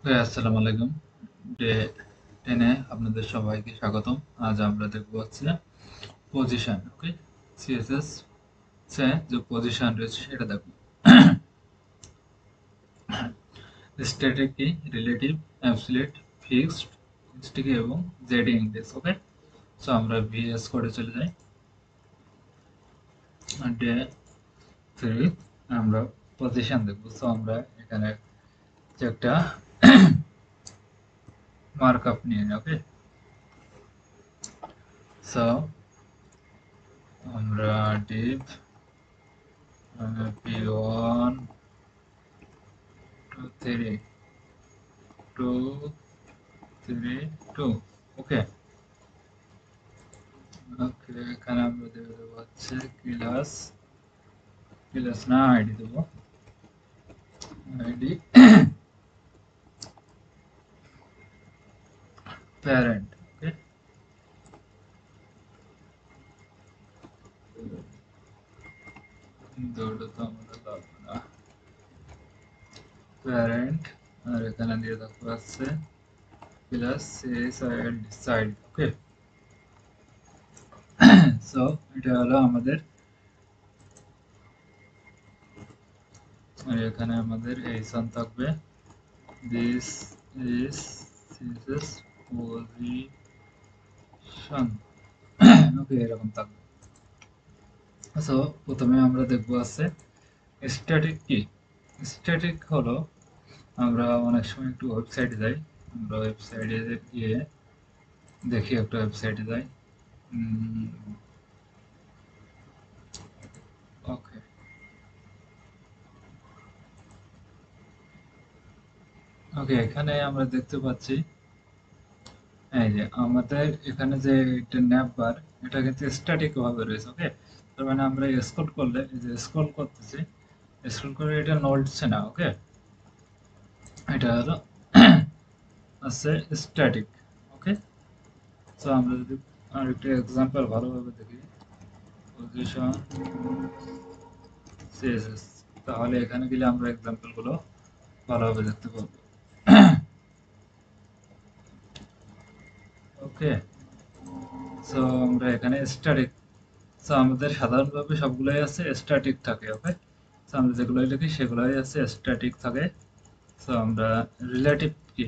আসসালামু আলাইকুম। ডে 10 এ আপনাদের সবাইকে স্বাগতম। আজ আমরা দেখব হচ্ছে পজিশন। ওকে, সিএসএস সে যে পজিশন রয়েছে সেটা দেখব। স্ট্যাটিক কি, রিলেটিভ, অ্যাবসলিউট, ফিক্সড, স্টিকি এবং জেডি ইন্ডেক্স। ওকে, সো আমরা ভিএস করে চলে যাই। ডে 3 আমরা পজিশন দেখব। সো আমরা এখানে যে একটা মার্কআপ নিয়ে নিই। ওকে, সো আমরা ডিভ p1 2 3 2 3 2। ওকে, ওকে, এখানে আমরা দেবো হচ্ছে ক্লাস, ক্লাস না আইডি দেবো, আইডি প্যারেন্ট। ওকে, দৌড় তো আমরা লাগবে না, প্যারেন্ট। আর এখানে দিয়ে দেখো আছে ক্লাস সাইড। ওকে, সো এটা হলো আমাদের, আর এখানে আমাদের এই সন থাকবে, দিস ইজ সিএসএস পজিশন। ওকে, এরকম থাকবে। সো প্রথমে আমরা দেখবো আছে স্ট্যাটিক কি। স্ট্যাটিক হলো, আমরা অনেক সময় একটু ওয়েবসাইটে যাই, আমরা ওয়েবসাইটে গিয়ে দেখি, একটা ওয়েবসাইটে যাই। ওকে, ওকে, এখানে আমরা দেখতে পাচ্ছি এই যে আমাদের এখানে যে একটা ন্যাপ বার, এটা কিন্তু স্ট্যাটিক ভাবে রয়েছে। ওকে, তার মানে আমরা স্ক্রল করলে, এই যে স্ক্রল করতেছি, স্ক্রল করে এটা নড়ছে না। ওকে, এটা হলো আছে স্ট্যাটিক। ওকে, তো আমরা যদি আরেকটা এক্সাম্পল ভালোভাবে দেখি, পজিশন সিএসএস, তাহলে এখানে গেলে আমরা এক্সাম্পল গুলো ভালোভাবে দেখতে পাবো। ওকে, সো আমরা এখানে স্ট্যাটিক, সো আমাদের সাধারণভাবে সবগুলোই আছে স্ট্যাটিক থাকে। ওকে, সো আমরা যেগুলোই লিখি সেগুলোই আছে স্ট্যাটিক থাকে। সো আমরা রিলেটিভ কি,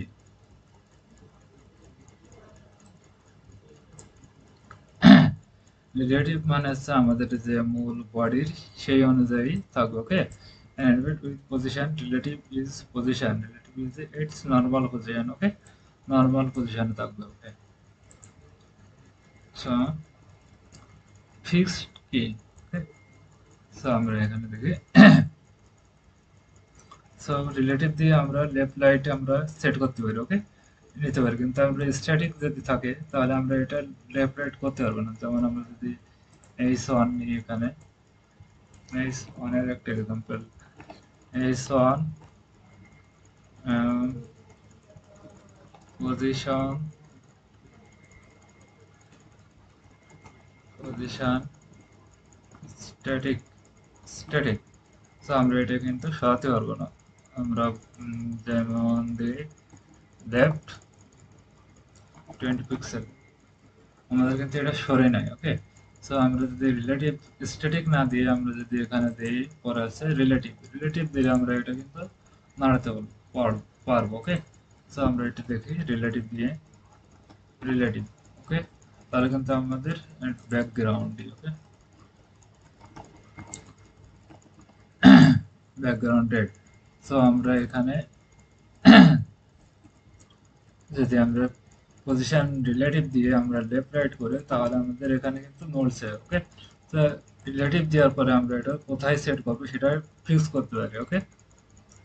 রিলেটিভ মানে হচ্ছে আমাদের যে মূল বডির সেই অনুযায়ী থাকবে। ওকে, and with position, relative is position, relative is its normal position. Okay, normal পজিশনে থাকবে। ওকে, সো ফিক্সড কি। ওকে, সো আমরা এখানে দেখি, সো রিলেটিভ দিয়ে আমরা লেফট রাইট আমরা সেট করতে পারি। ওকে, নিতে পারি, কিন্তু আমরা স্ট্যাটিক যদি থাকে তাহলে আমরা এটা লেফট রাইট করতে পারবো না। যেমন আমরা যদি এইচ ওয়ান নিই, এখানে এইচ ওয়ানের একটা example, H one position, position static, static. So আমরা এটা কিন্তু সরাতে পারবো না। আমরা যেমন দিই লেফট 20 পিক্সেল, আমাদের কিন্তু এটা সরে নাই। ওকে, সো আমরা যদি রিলেটিভ স্ট্যাটিক না দিয়ে আমরা যদি এখানে দিই, পরে আছে রিলেটিভ, রিলেটিভ দিলে আমরা এটা কিন্তু নাড়াতে পারবো। ওকে, সো আমরা এটা দেখি রিলেটিভ দিয়ে, রিলেটিভ। ওকে, তাহলে কিন্তু আমাদের ব্যাকগ্রাউন্ড, ওকে, ব্যাকগ্রাউন্ড রেড। সো আমরা এখানে যদি আমরা পজিশন রিলেটিভ দিয়ে আমরা লেফট রাইট করে, তাহলে আমাদের এখানে কিন্তু নড়ছে। ওকে, তো রিলেটিভ দেওয়ার পরে আমরা এটা কোথায় সেট করবো সেটা ফিক্স করতে পারি। ওকে,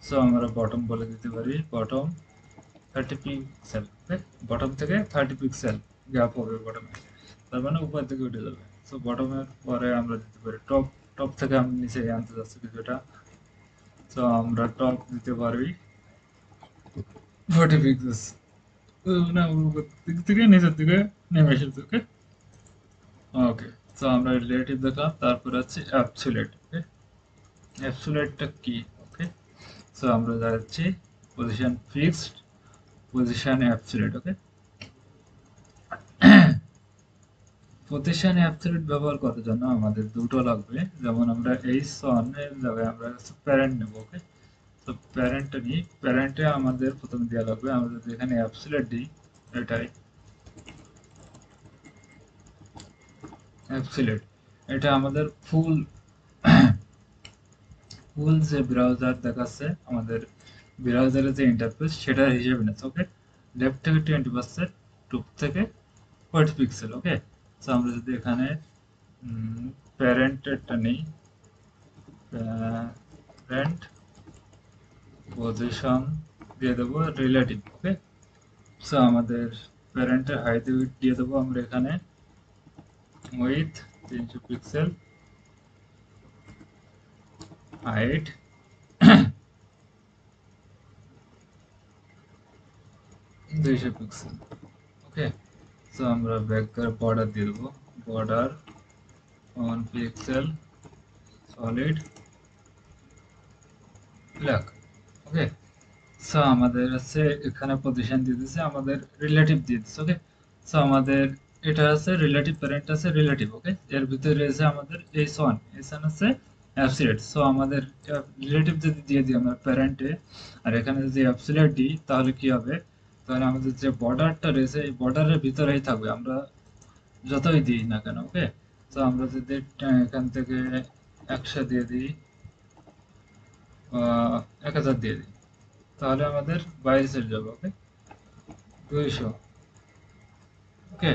সো আমরা বটম বলে দিতে পারি, বটম 30 পিক্সেল। ওকে, বটম থেকে 30 পিক্সেল গ্যাপ হবে বটমে, তার মানে উপর থেকে উঠে যাবে। সো বটমের পরে আমরা দিতে পারি টপ, টপ থেকে আমি নিচে আনতে যাচ্ছি কিছুটা, সো আমরা টপ দিতে পারি 40 পিক্সেল, না উপর দিক থেকে নিচের দিকে নেমে এসেছে। ওকে, ওকে, সো আমরা রিলেটিভ দেখলাম, তারপর আছে অ্যাবসলিউট। ওকে, অ্যাবসলিউটটা কি। ওকে, সো আমরা যাচ্ছি পজিশন ফিক্সড, পজিশন অ্যাবসলিউট। ওকে, পজিশন অ্যাবসলিউট ব্যবহার করার জন্য আমাদের দুটো লাগবে। যেমন আমরা এই সনের জায়গায় আমরা প্যারেন্ট নেব। ওকে, তো প্যারেন্টটা নিই। প্যারেন্টে আমাদের প্রথমে দেওয়া লাগবে, আমরা যদি এখানে অ্যাবসলিউট দিই, এটাই অ্যাবসলিউট, এটা আমাদের ফুল ফুল যে ব্রাউজার দেখাচ্ছে, আমাদের ব্রাউজারের যে ইন্টারফেস সেটার হিসেবে নিচ্ছে। ওকে, লেফট থেকে 20%, টপ থেকে 40 পিক্সেল। ওকে, তো আমরা যদি এখানে প্যারেন্টেরটা নেই, প্যারেন্ট পজিশন দিয়ে দেবো রিলেটিভ। ওকে, সো আমাদের প্যারেন্টের হাইট উইডথ দিয়ে দেবো আমরা এখানে with 300 pixel, height 200 pixel. Okay, so আমরা ব্যাকগ্রাউন্ড বর্ডার দিয়ে দেবো, বর্ডার 1 পিক্সেল, সলিড ব্ল্যাক। ওকে, সো আমাদের আছে এখানে পজিশন দিয়ে দিচ্ছে, আমাদের রিলেটিভ দিয়ে দিচ্ছে। ওকে, সো আমাদের এটা আছে রিলেটিভ, প্যারেন্ট আছে রিলেটিভ। ওকে, এর ভিতরে রয়েছে আমাদের এইচ1, এইচ1 আছে অ্যাবসলিউট। সো আমাদের রিলেটিভ যদি দিয়ে দিই আমরা প্যারেন্টে, আর এখানে যদি অ্যাবসলিউট দিই, তাহলে কি হবে, তাহলে আমাদের যে বর্ডারটা রয়েছে এই বর্ডারের ভিতরেই থাকবে, আমরা যতই দিই না কেন। ওকে, তো আমরা যদি এখান থেকে 100 দিয়ে দিই, 1000 দিয়ে দিই, তাহলে আমাদের বাইরে চলে যাবে। ওকে, 200। ওকে,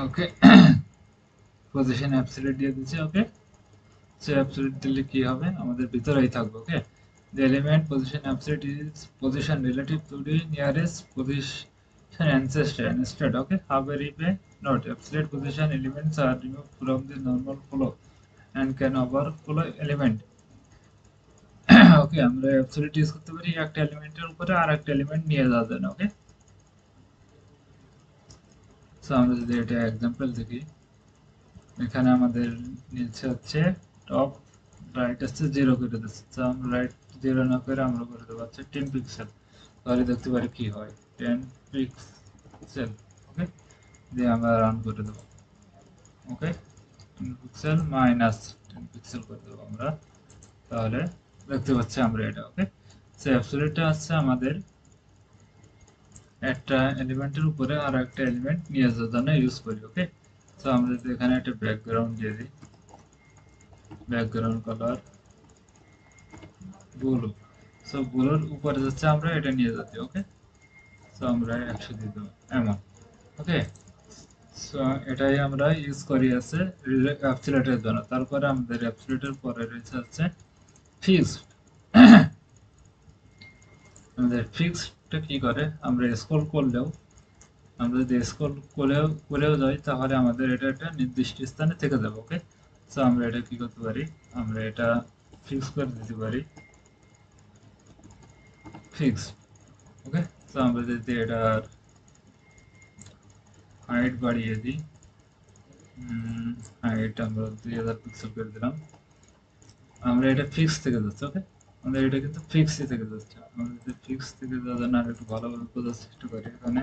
ওকে, পজিশন অ্যাবসলিউট দিয়ে দিচ্ছি। ওকে, সো অ্যাবসলিউট দিলে কি হবে, আমাদের ভিতরেই থাকবে। ওকে, the element position absolute is position relative to the nearest position ancestor instead. Okay, however if a not absolute position elements are removed from the normal flow and can overflow element. ওকে, আমরা absolute use করতে পারি একটা এলিমেন্টের উপরে আর একটা element নিয়ে যাওয়ার জন্য। ওকে, সো আমরা যদি এটা এক্সাম্পল দেখি, এখানে আমাদের নিচে হচ্ছে টপ রাইট আসছে 0 করে দিচ্ছে, তো আমরা রাইট 0 না করে আমরা করে দেবো হচ্ছে 10 পিক্সেল। তাহলে দেখতে পারি কি হয়, 10 পিক্সেল। ওকে, দিয়ে আমরা রান করে দেবো। ওকে, 10 পিক্সেল মাইনাস 10 পিক্সেল করে দেবো আমরা, তাহলে দেখতে পাচ্ছি আমরা এটা। ওকে, সো অ্যাবসলিউটটা হচ্ছে আমাদের একটা এলিমেন্টের উপরে আর একটা এলিমেন্ট নিয়ে যাওয়ার জন্য ইউজ করি। ওকে, তো আমরা যদি এখানে একটা ব্যাকগ্রাউন্ড দিয়ে দিই, ব্যাকগ্রাউন্ড কালার ব্লু, সো ব্লুর উপরে যাচ্ছে আমরা এটা নিয়ে যাচ্ছি। ওকে, সো আমরা 100 দিয়ে দেবো এমন। ওকে, সো এটাই আমরা ইউজ করি আছে অ্যাবসলিউটের জন্য। তারপরে আমাদের অ্যাবসলিউটের পরে রয়েছে হচ্ছে ফিক্সড। আমাদের ফিক্সডটা কি করে, আমরা স্ক্রল করলেও, আমরা যদি স্ক্রল করেও যাই, তাহলে আমাদের এটা একটা নির্দিষ্ট স্থানে থেকে যাবে। ওকে, সো আমরা এটা কি করতে পারি, আমরা এটা ফিক্স করে দিতে পারি, ফিক্সড। ওকে, সো আমরা যদি এটার হাইট বাড়িয়ে দিই, হাইট আমরা 2000 পিক্সেল করে দিলাম, আমরা এটা ফিক্স থেকে যাচ্ছে। ওকে, আমাদের এটা কিন্তু ফিক্সই থেকে যাচ্ছে। আমরা যদি ফিক্স থেকে যাওয়ার জন্য আর একটু ভালোভাবে বোঝার চেষ্টা করি, এখানে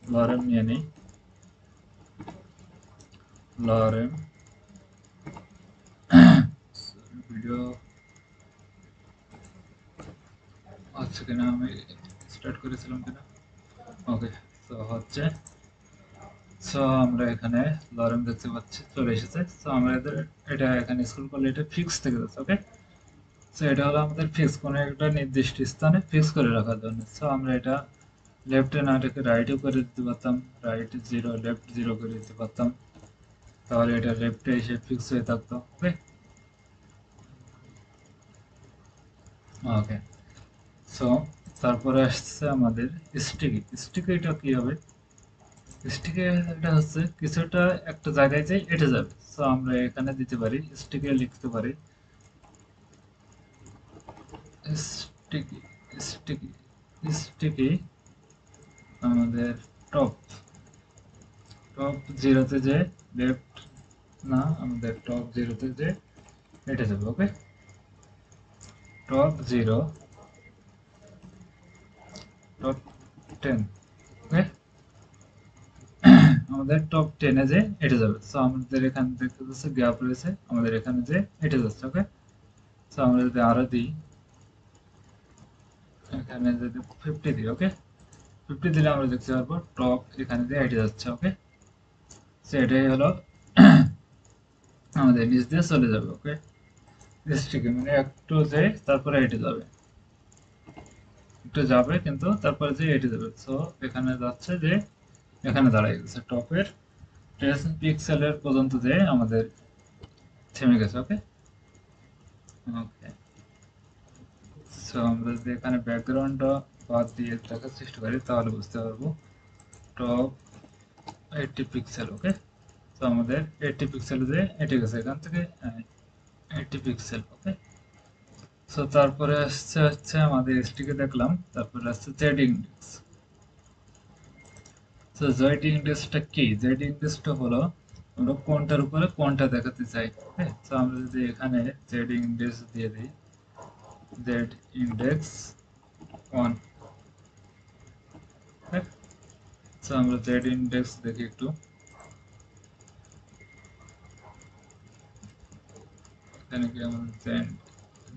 লরেম নিয়ে নিই, লরেম ভিডিও হচ্ছে কিনা, আমি স্টার্ট করেছিলাম কিনা। ওকে, তো হচ্ছে, সো আমরা এখানে লরেম দেখতে পাচ্ছি চলে এসেছে। সো আমরা এটা এখানে স্ক্রল করলে এটা ফিক্স থেকে যাচ্ছে। ওকে, সো এটা হলো আমাদের ফিক্স, কোনো একটা নির্দিষ্ট স্থানে ফিক্স করে রাখার জন্য। সো আমরা এটা লেফটে না রেখে রাইটও করে দিতে পারতাম, রাইট 0 লেফট 0 করে দিতে পারতাম, তাহলে এটা লেফটে এসে ফিক্স হয়ে থাকতো। ওকে, ওকে, সো তারপরে আসছে আমাদের স্টিকি। স্টিকিটা কি হবে, স্টিকি এটা হচ্ছে কিছুটা একটা জায়গায় যাই এটা যাবে। সো আমরা এখানে দিতে পারি, স্টিকে লিখতে পারি স্টিকি স্টিকি স্টিকি আমাদের টপ টপ জিরোতে যে লেফট না আমাদের টপ জিরোতে যে এটা যাবে ওকে টপ জিরো টপ 10 ওকে আমাদের টপ 10 এ যে এটা যাবে সো আমাদের এখানে দেখতে পাচ্ছি গ্যাপ রয়েছে আমাদের এখানে যে এটা যাচ্ছে ওকে সো আমরা যদি আরো দিই এখানে যদি 50 দিই ওকে 50 দিলে আমরা দেখতে পারবো টপ এখানে দিয়ে এটা যাচ্ছে ওকে সো এটাই হলো আমাদের নিচ দিয়ে চলে যাবে ওকে স্ট্রিকে মানে একটু যে তারপরে এটা যাবে একটু যাবে কিন্তু তারপরে যে এটা যাবে সো এখানে যাচ্ছে যে এখানে দাঁড়ায় গেছে টপের 10 পিক্সেলের পর্যন্ত যে আমাদের থেমে গেছে ওকে ওকে সো আমরা যদি এখানে ব্যাকগ্রাউন্ড বাদ দিয়ে দেখার চেষ্টা করি তাহলে বুঝতে পারবো টপ 80 পিক্সেল ওকে তো আমাদের 80 পিক্সেল যে এটি গেছে এখান থেকে 80 পিক্সেল ওকে সো তারপরে আসছে হচ্ছে আমাদের এসটিকে দেখলাম তারপরে আসছে জেড ইন্ডেক্স তো জেড ইন্ডেক্সটা কি জেড ইন্ডেক্সটা হলো আমরা কোনটার উপরে কোনটা দেখাতে চাই হ্যাঁ তো আমরা যদি এখানে জেড ইন্ডেক্স দিয়ে দিই জেড ইন্ডেক্স 1 হ্যাঁ তো আমরা জেড ইন্ডেক্স দেখি একটু এখানে কি আমাদের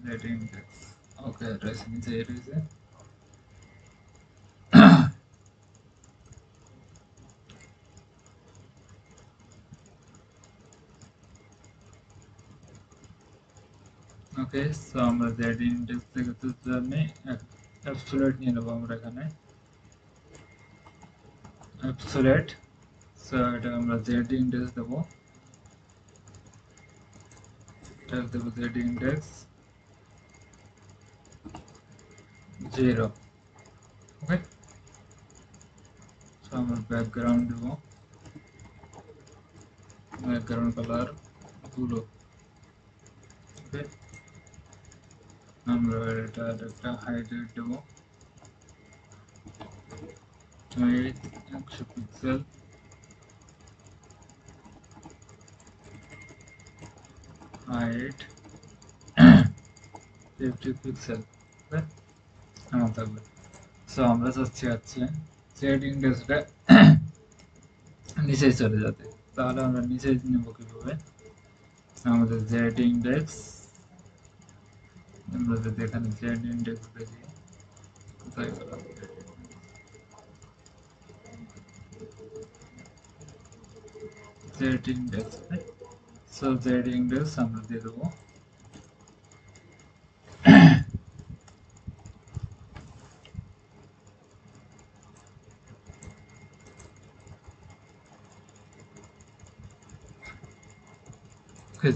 জেড ইন্ডেক্স ওকে রয়েছে নিচে রয়েছে ওকে সো আমরা জেড ইন্ডেক্স দেখাতে জন্য অ্যাবসলিউট নিয়ে নেবো আমরা এখানে অ্যাবসলিউট সো এটা আমরা জেড ইন্ডেক্স দেবো এটা দেবো জেড ইন্ডেক্স 0 ওকে সো আমরা ব্যাকগ্রাউন্ড দেবো ব্যাকগ্রাউন্ড কালার ব্লু ওকে আমরা এটা একটা হাইলাইট দেবো 100 পিক্সেল হাইট 50 পিক্সেল ওকে আমার থাকবে সো আমরা চাচ্ছি হচ্ছে জেড ইন্ডেক্সটা নিচে চলে যেতে তাহলে আমরা নিচে নেব কিভাবে আমাদের জেড ইন্ডেক্স আমরা যদি এখানে জেড ইন্ডেক্স দেখি কোথায় গেল Z index so Z index আমরা দিয়ে দেবো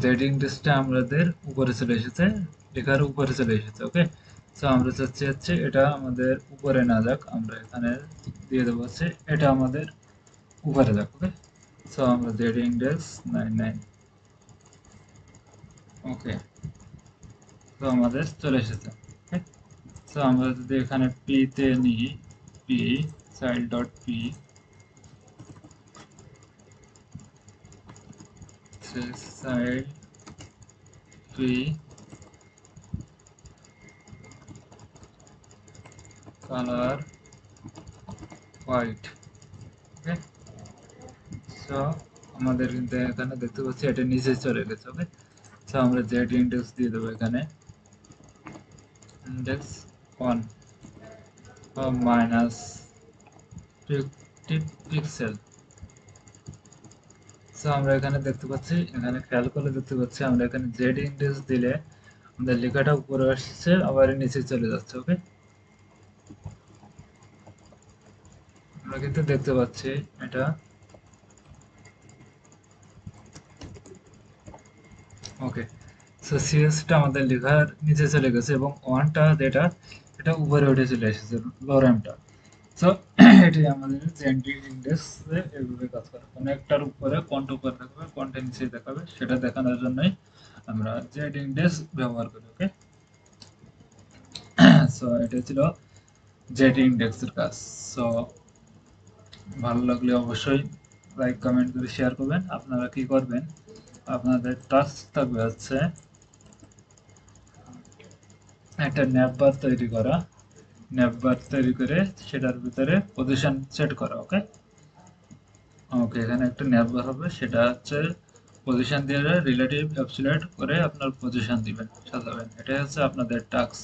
জেড ইন্ডেক্সটা আমাদের উপরে চলে এসেছে লেখার উপরে চলে এসেছে ওকে সো আমরা চাচ্ছি হচ্ছে এটা আমাদের উপরে না যাক আমরা এখানে দিয়ে দেবো হচ্ছে এটা আমাদের উপরে যাক ওকে সো আমরা জেড ইন্ডেক্স 99 ওকে তো আমাদের চলে এসেছে সো আমরা যদি এখানে পি তে নিই P child dot P child P colour white okay so আমাদের কিন্তু এখানে দেখতে পাচ্ছি এটা নিচে চলে গেছে ওকে সো আমরা জেড ইন্ডেক্স দিয়ে দেবো এখানে ইন্ডেক্স 1 মাইনাস 50 পিক্সেল সো আমরা এখানে দেখতে পাচ্ছি এখানে খেয়াল করলে দেখতে পাচ্ছি আমরা এখানে জেড ইন্ডেক্স দিলে আমাদের লেখাটা উপরে আসছে আবার নিচে চলে যাচ্ছে ওকে আমরা কিন্তু দেখতে পাচ্ছি এটা ওকে সো সিএসটা আমাদের লেখার নিচে চলে গেছে এবং ওয়ানটা যেটা এটা উপরে উঠে চলে এসেছে লোরেমটা সো এটি আমাদের জেন্টিক ইন্ডেক্স এইভাবে কাজ করে কোনো একটার উপরে কোনটা উপরে দেখাবে কোনটা নিচে দেখাবে সেটা দেখানোর জন্যই আমরা জেড ইন্ডেক্স ব্যবহার করি ওকে সো এটা ছিল জেড ইন্ডেক্সের কাজ। সো ভালো লাগলে অবশ্যই লাইক কমেন্ট করে শেয়ার করবেন। আপনারা কি করবেন, আপনাদের টাস্ক থাকবে হচ্ছে একটা ন্যাপবার তৈরি করা, ন্যাপবার তৈরি করে সেটার ভিতরে পজিশন সেট করা। ওকে, ওকে, এখানে একটা ন্যাপবার হবে, সেটা হচ্ছে পজিশন দিয়ে রিলেটিভ অ্যাবসলিউট করে আপনার পজিশন দিবেন, সাজাবেন। এটাই হচ্ছে আপনাদের টাস্ক।